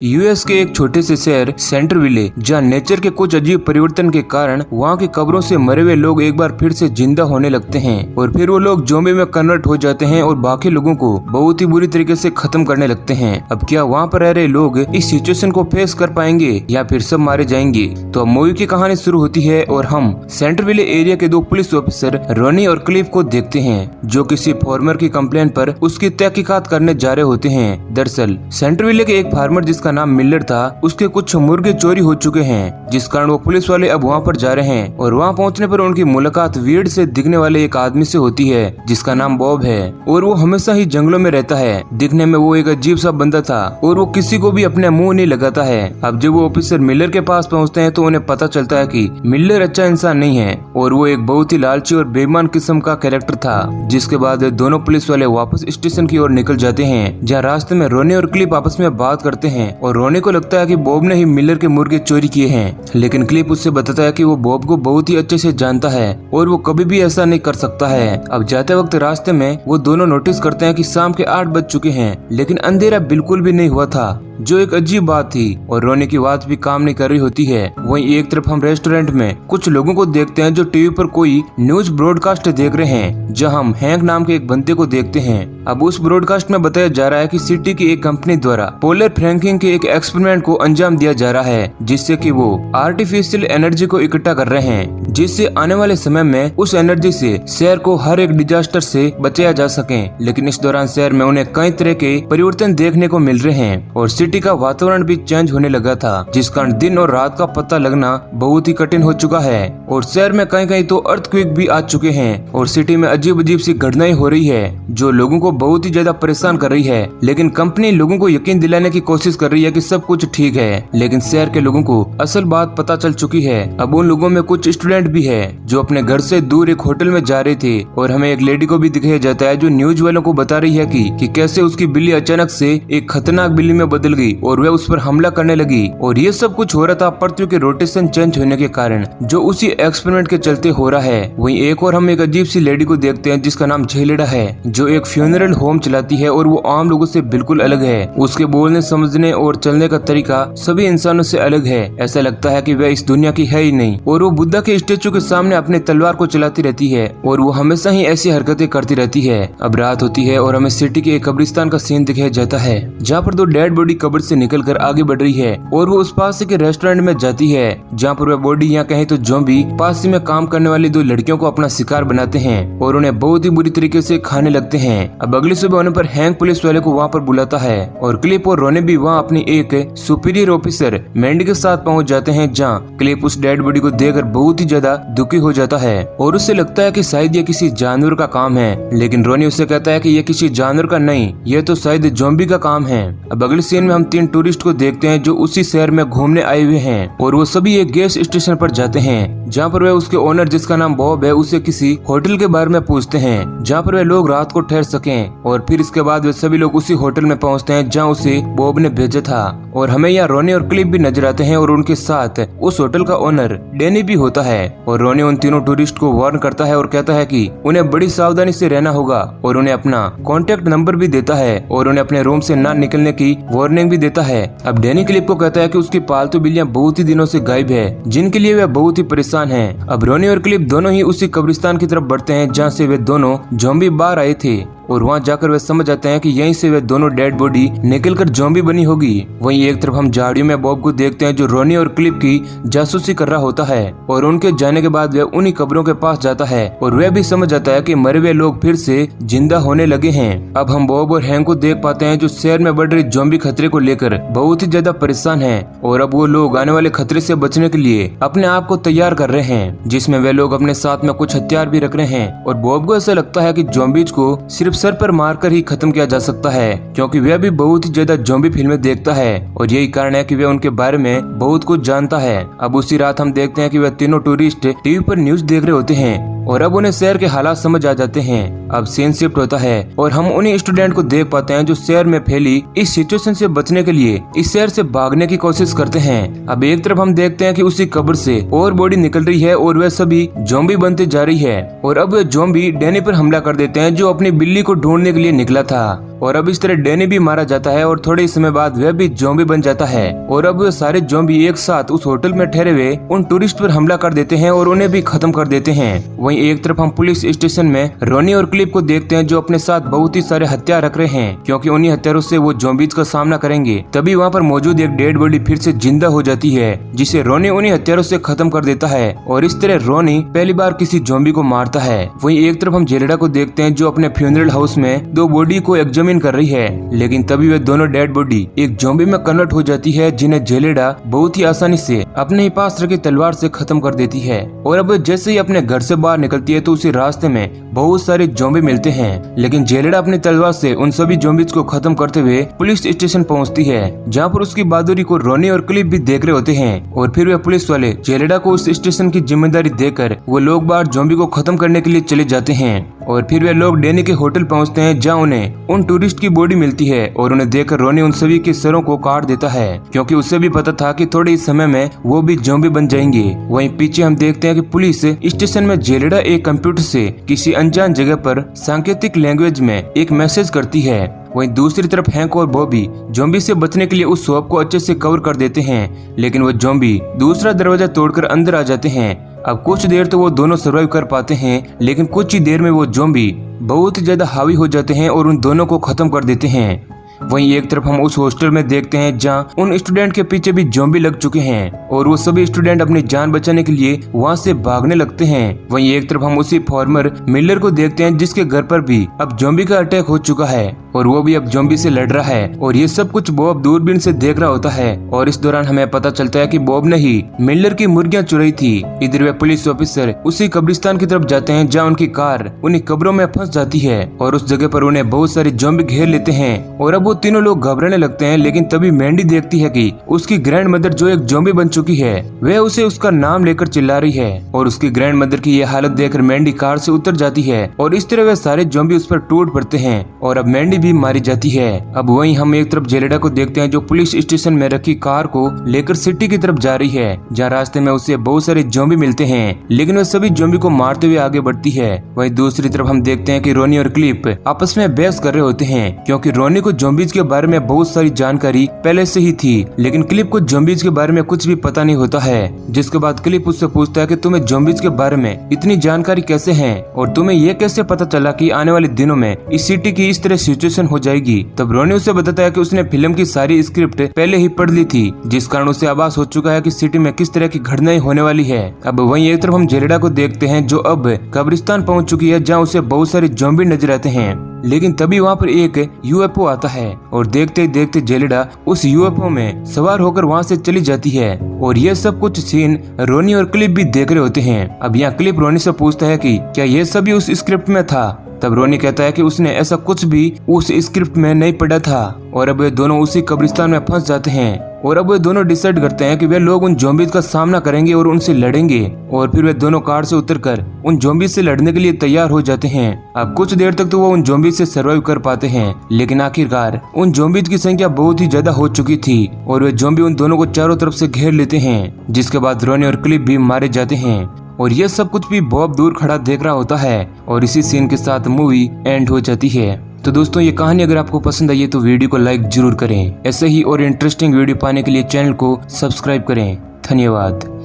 US के एक छोटे से शहर सेंटरविले, जहाँ नेचर के कुछ अजीब परिवर्तन के कारण वहाँ की कब्रों से मरे हुए लोग एक बार फिर से जिंदा होने लगते हैं और फिर वो लोग ज़ॉम्बी में कन्वर्ट हो जाते हैं और बाकी लोगों को बहुत ही बुरी तरीके से खत्म करने लगते हैं। अब क्या वहाँ पर रह रहे लोग इस सिचुएशन को फेस कर पाएंगे या फिर सब मारे जाएंगे? तो अब मूवी की कहानी शुरू होती है और हम सेंटरविले एरिया के दो पुलिस ऑफिसर रोनी और क्लिफ को देखते हैं, जो किसी फार्मर की कंप्लेंट पर उसकी तहकीकात करने जा रहे होते हैं। दरअसल सेंटरविले के एक फार्मर जिसका नाम मिलर था, उसके कुछ मुर्गे चोरी हो चुके हैं, जिस कारण वो पुलिस वाले अब वहाँ पर जा रहे हैं और वहाँ पहुँचने पर उनकी मुलाकात वियर्ड से दिखने वाले एक आदमी से होती है जिसका नाम बॉब है और वो हमेशा ही जंगलों में रहता है। दिखने में वो एक अजीब सा बंदा था और वो किसी को भी अपने मुंह नहीं लगाता है। अब जब वो ऑफिसर मिलर के पास पहुँचते हैं तो उन्हें पता चलता है कि मिलर अच्छा इंसान नहीं है और वो एक बहुत ही लालची और बेईमान किस्म का कैरेक्टर था। जिसके बाद दोनों पुलिस वाले वापस स्टेशन की ओर निकल जाते हैं, जहाँ रास्ते में रोनी और क्लिप आपस में बात करते हैं और रोनी को लगता है कि बॉब ने ही मिलर के मुर्गे चोरी किए हैं, लेकिन क्लिप उससे बताता है कि वो बॉब को बहुत ही अच्छे से जानता है और वो कभी भी ऐसा नहीं कर सकता है। अब जाते वक्त रास्ते में वो दोनों नोटिस करते हैं कि शाम के 8 बज चुके हैं, लेकिन अंधेरा बिल्कुल भी नहीं हुआ था, जो एक अजीब बात थी और रोनी की बात भी काम नहीं कर रही होती है। वहीं एक तरफ हम रेस्टोरेंट में कुछ लोगों को देखते हैं जो टीवी पर कोई न्यूज ब्रॉडकास्ट देख रहे हैं, जहां हम हैंक नाम के एक बंदे को देखते हैं। अब उस ब्रॉडकास्ट में बताया जा रहा है कि सिटी की एक कंपनी द्वारा पोलर फ्रैंकिंग के एक एक्सपेरिमेंट को अंजाम दिया जा रहा है, जिससे कि वो आर्टिफिशियल एनर्जी को इकट्ठा कर रहे हैं, जिससे आने वाले समय में उस एनर्जी से शहर को हर एक डिजास्टर से बचाया जा सके। लेकिन इस दौरान शहर में उन्हें कई तरह के परिवर्तन देखने को मिल रहे हैं और सिटी का वातावरण भी चेंज होने लगा था, जिस कारण दिन और रात का पता लगना बहुत ही कठिन हो चुका है और शहर में कहीं कहीं तो अर्थक्वेक भी आ चुके हैं और सिटी में अजीब अजीब सी घटनाएं हो रही है जो लोगों को बहुत ही ज्यादा परेशान कर रही है। लेकिन कंपनी लोगों को यकीन दिलाने की कोशिश कर रही है कि सब कुछ ठीक है, लेकिन शहर के लोगों को असल बात पता चल चुकी है। अब उन लोगों में कुछ स्टूडेंट भी है जो अपने घर से दूर एक होटल में जा रहे थे और हमें एक लेडी को भी दिखाया जाता है जो न्यूज वालों को बता रही है कि कैसे उसकी बिल्ली अचानक से एक खतरनाक बिल्ली में बदल गई और वह उस पर हमला करने लगी। और ये सब कुछ हो रहा था पृथ्वी के रोटेशन चेंज होने के कारण, जो उसी एक्सपेरिमेंट के चलते हो रहा है। वहीं एक और हम एक अजीब सी लेडी को देखते हैं जिसका नाम झेलेडा है, जो एक फ्यूनरल होम चलाती है और वो आम लोगों से बिल्कुल अलग है। उसके बोलने, समझने और चलने का तरीका सभी इंसानों से अलग है। ऐसा लगता है कि वह इस दुनिया की है ही नहीं और वो बुद्धा के स्टेचू के सामने अपने तलवार को चलाती रहती है और वो हमेशा ही ऐसी हरकतें करती रहती है। अब रात होती है और हमें सिटी के एक कब्रिस्तान का सीन दिखाया जाता है, जहाँ पर दो डेड बॉडी कब्र से निकलकर आगे बढ़ रही है और वो उस पास के रेस्टोरेंट में जाती है, जहाँ पर वह बॉडी या कहीं तो ज़ॉम्बी पास में काम करने वाली दो लड़कियों को अपना शिकार बनाते हैं और उन्हें बहुत ही बुरी तरीके से खाने लगते हैं। अब अगली सुबह होने पर हैंक पुलिस वाले को वहाँ पर बुलाता है और क्लिप और रोने भी वहाँ अपनी एक सुपीरियर ऑफिसर मैंडी के साथ पहुँच जाते हैं, जहाँ क्लिप उस डेड बॉडी को देखकर बहुत ही ज्यादा दुखी हो जाता है और उससे लगता है कि शायद ये किसी जानवर का काम है, लेकिन रोनी उससे कहता है कि ये किसी जानवर का नहीं, ये तो शायद ज़ॉम्बी का काम है। अब अगले सीन में हम 3 टूरिस्ट को देखते हैं जो उसी शहर में घूमने आए हुए हैं और वो सभी एक गैस स्टेशन पर जाते हैं, जहाँ पर वह उसके ओनर जिसका नाम बॉब है उसे किसी होटल के बारे में पूछते हैं, जहाँ पर वे लोग रात को ठहर सकें। और फिर इसके बाद वे सभी लोग उसी होटल में पहुँचते हैं जहाँ उसे बॉब ने भेजा था और हमें यहाँ रोनी और क्लिप भी नजर आते हैं और उनके साथ उस होटल का ओनर डैनी भी होता है। और रोनी उन तीनों टूरिस्ट को वार्न करता है और कहता है कि उन्हें बड़ी सावधानी से रहना होगा और उन्हें अपना कॉन्टेक्ट नंबर भी देता है और उन्हें अपने रूम से ना निकलने की वार्निंग भी देता है। अब डैनी क्लिप को कहता है कि उसकी पालतू बिल्लियां बहुत ही दिनों से गायब है, जिनके लिए वे बहुत ही परेशान हैं। अब रोनी और क्लिप दोनों ही उसी कब्रिस्तान की तरफ बढ़ते हैं जहाँ से वे दोनों ज़ॉम्बी बाहर आए थे और वहाँ जाकर वे समझ जाते हैं कि यहीं से वे दोनों डेड बॉडी निकलकर ज़ॉम्बी बनी होगी। वहीं एक तरफ हम झाड़ियों में बॉब को देखते हैं जो रोनी और क्लिप की जासूसी कर रहा होता है और उनके जाने के बाद वह उन्हीं कब्रों के पास जाता है और वह भी समझ जाता है कि मरे हुए लोग फिर से जिंदा होने लगे हैं। अब हम बॉब और हैंक को देख पाते हैं जो शहर में बढ़ रहे ज़ॉम्बी खतरे को लेकर बहुत ही ज्यादा परेशान है और अब वो लोग आने वाले खतरे से बचने के लिए अपने आप को तैयार कर रहे हैं, जिसमें वे लोग अपने साथ में कुछ हथियार भी रख रहे हैं। और बॉब को ऐसा लगता है कि ज़ॉम्बीज को सिर्फ सर पर मारकर ही खत्म किया जा सकता है, क्योंकि वह भी बहुत ही ज्यादा ज़ॉम्बी फिल्में देखता है और यही कारण है कि वह उनके बारे में बहुत कुछ जानता है। अब उसी रात हम देखते हैं कि वह तीनों टूरिस्ट टीवी पर न्यूज देख रहे होते हैं और अब उन्हें शहर के हालात समझ आ जाते हैं। अब सीन शिफ्ट होता है और हम उन्हीं स्टूडेंट को देख पाते हैं जो शहर में फैली इस सिचुएशन से बचने के लिए इस शहर से भागने की कोशिश करते हैं। अब एक तरफ हम देखते हैं कि उसी कब्र से और बॉडी निकल रही है और वह सभी ज़ॉम्बी बनते जा रही है और अब वह ज़ॉम्बी डैनी पर हमला कर देते हैं जो अपनी बिल्ली को ढूंढने के लिए निकला था। और अब इस तरह डैनी भी मारा जाता है और थोड़े समय बाद वह भी ज़ॉम्बी बन जाता है और अब वे सारे ज़ॉम्बी एक साथ उस होटल में ठहरे हुए उन टूरिस्ट पर हमला कर देते हैं और उन्हें भी खत्म कर देते हैं। वहीं एक तरफ हम पुलिस स्टेशन में रोनी और क्लिप को देखते हैं जो अपने साथ बहुत ही सारे हथियार रख रहे हैं क्योंकि उन्हीं हथियारों से वो ज़ॉम्बीज का सामना करेंगे। तभी वहाँ पर मौजूद एक डेड बॉडी फिर से जिंदा हो जाती है जिसे रोनी उन्हीं हथियारों से खत्म कर देता है और इस तरह रोनी पहली बार किसी ज़ॉम्बी को मारता है। वहीं एक तरफ हम जेलेडा को देखते हैं जो अपने फ्यूनरल हाउस में दो बॉडी को एग्जामिन कर रही है, लेकिन तभी वे दोनों डेड बॉडी एक ज़ॉम्बी में कन्वर्ट हो जाती है जिन्हें जेलेडा बहुत ही आसानी से अपने ही पास रखी तलवार से खत्म कर देती है। और अब जैसे ही अपने घर से बाहर निकलती है तो उसी रास्ते में बहुत सारे ज़ॉम्बी मिलते हैं, लेकिन जेलेडा अपनी तलवार से उन सभी ज़ॉम्बीज को खत्म करते हुए पुलिस स्टेशन पहुंचती है जहां पर उसकी बहादुरी को रोनी और क्लिप भी देख रहे होते हैं। और फिर वे पुलिस वाले जेलेडा को उस स्टेशन की जिम्मेदारी देकर वो लोग बाहर ज़ॉम्बी को खत्म करने के लिए चले जाते हैं। और फिर वे लोग डैनी के होटल पहुंचते हैं जहां उन्हें उन टूरिस्ट की बॉडी मिलती है और उन्हें देखकर रोनी उन सभी के सरों को काट देता है क्योंकि उसे भी पता था कि थोड़े ही समय में वो भी ज़ॉम्बी बन जाएंगे। वहीं पीछे हम देखते हैं कि पुलिस स्टेशन में जेलेडा एक कंप्यूटर से किसी अनजान जगह पर सांकेतिक लैंग्वेज में एक मैसेज करती है। वहीं दूसरी तरफ हैंक और बॉबी ज़ॉम्बी से बचने के लिए उस शॉप को अच्छे से कवर कर देते हैं, लेकिन वो ज़ॉम्बी दूसरा दरवाजा तोड़कर अंदर आ जाते हैं। अब कुछ देर तो वो दोनों सर्वाइव कर पाते हैं, लेकिन कुछ ही देर में वो ज़ॉम्बी बहुत ही ज्यादा हावी हो जाते हैं और उन दोनों को खत्म कर देते हैं। वहीं एक तरफ हम उस हॉस्टल में देखते हैं जहां उन स्टूडेंट के पीछे भी ज़ॉम्बी लग चुके हैं और वो सभी स्टूडेंट अपनी जान बचाने के लिए वहां से भागने लगते हैं। वहीं एक तरफ हम उसी फार्मर मिलर को देखते हैं जिसके घर पर भी अब ज़ॉम्बी का अटैक हो चुका है और वो भी अब ज़ॉम्बी से लड़ रहा है और ये सब कुछ बॉब दूरबीन से देख रहा होता है। और इस दौरान हमें पता चलता है कि बॉब ने ही मिलर की मुर्गियां चुराई थी। इधर वे पुलिस ऑफिसर उसी कब्रिस्तान की तरफ जाते हैं जहाँ उनकी कार उन्हीं कब्रों में फंस जाती है और उस जगह पर उन्हें बहुत सारे ज़ॉम्बी घेर लेते हैं और अब वो तीनों लोग घबराने लगते हैं। लेकिन तभी मैंडी देखती है कि उसकी ग्रैंड मदर जो एक ज़ॉम्बी बन चुकी है वह उसे उसका नाम लेकर चिल्ला रही है और उसकी ग्रैंड मदर की यह हालत देखकर मैंडी कार से उतर जाती है और इस तरह वे सारे ज़ॉम्बी उस पर टूट पड़ते हैं और अब मैंडी भी मारी जाती है। अब वहीं हम एक तरफ जेलेडा को देखते हैं जो पुलिस स्टेशन में रखी कार को लेकर सिटी की तरफ जा रही है जहाँ रास्ते में उसे बहुत सारे ज़ॉम्बी मिलते हैं, लेकिन वह सभी ज़ॉम्बी को मारते हुए आगे बढ़ती है। वहीं दूसरी तरफ हम देखते हैं कि रोनी और क्लिप आपस में बहस कर रहे होते हैं क्योंकि रोनी को ज़ॉम्बीज के बारे में बहुत सारी जानकारी पहले से ही थी, लेकिन क्लिप को ज़ॉम्बीज के बारे में कुछ भी पता नहीं होता है। जिसके बाद क्लिप उससे पूछता है कि तुम्हें ज़ॉम्बीज के बारे में इतनी जानकारी कैसे है और तुम्हें यह कैसे पता चला कि आने वाले दिनों में इस सिटी की इस तरह सिचुएशन हो जाएगी। तब रोनी उसे बताता है कि उसने फिल्म की सारी स्क्रिप्ट पहले ही पढ़ ली थी, जिस कारण उसे आभास हो चुका है कि सिटी में किस तरह की घटनाएं होने वाली है। अब वहीं एक तरफ हम जेलेडा को देखते हैं जो अब कब्रिस्तान पहुंच चुकी है जहां उसे बहुत सारे ज़ॉम्बी नजर आते हैं, लेकिन तभी वहां पर एक यूएफओ आता है और देखते ही देखते जेलेडा उस यूएफओ में सवार होकर वहां से चली जाती है और यह सब कुछ सीन रोनी और क्लिप भी देख रहे होते हैं। अब यहाँ क्लिप रोनी से पूछता है कि क्या यह सभी उस स्क्रिप्ट में था। तब रोनी कहता है कि उसने ऐसा कुछ भी उस स्क्रिप्ट में नहीं पढ़ा था और अब वे दोनों उसी कब्रिस्तान में फंस जाते हैं और अब वे दोनों डिसाइड करते हैं कि वे लोग उन ज़ॉम्बीज का सामना करेंगे और उनसे लड़ेंगे और फिर वे दोनों कार से उतरकर उन ज़ॉम्बीज से लड़ने के लिए तैयार हो जाते हैं। अब कुछ देर तक तो वो उन ज़ॉम्बीज से सर्वाइव कर पाते हैं, लेकिन आखिरकार उन ज़ॉम्बीज की संख्या बहुत ही ज्यादा हो चुकी थी और वे ज़ॉम्बी उन दोनों को चारों तरफ से घेर लेते हैं, जिसके बाद रोनी और क्लिप भी मारे जाते हैं और यह सब कुछ भी बॉब दूर खड़ा देख रहा होता है और इसी सीन के साथ मूवी एंड हो जाती है। तो दोस्तों ये कहानी अगर आपको पसंद आई है तो वीडियो को लाइक जरूर करें। ऐसे ही और इंटरेस्टिंग वीडियो पाने के लिए चैनल को सब्सक्राइब करें। धन्यवाद।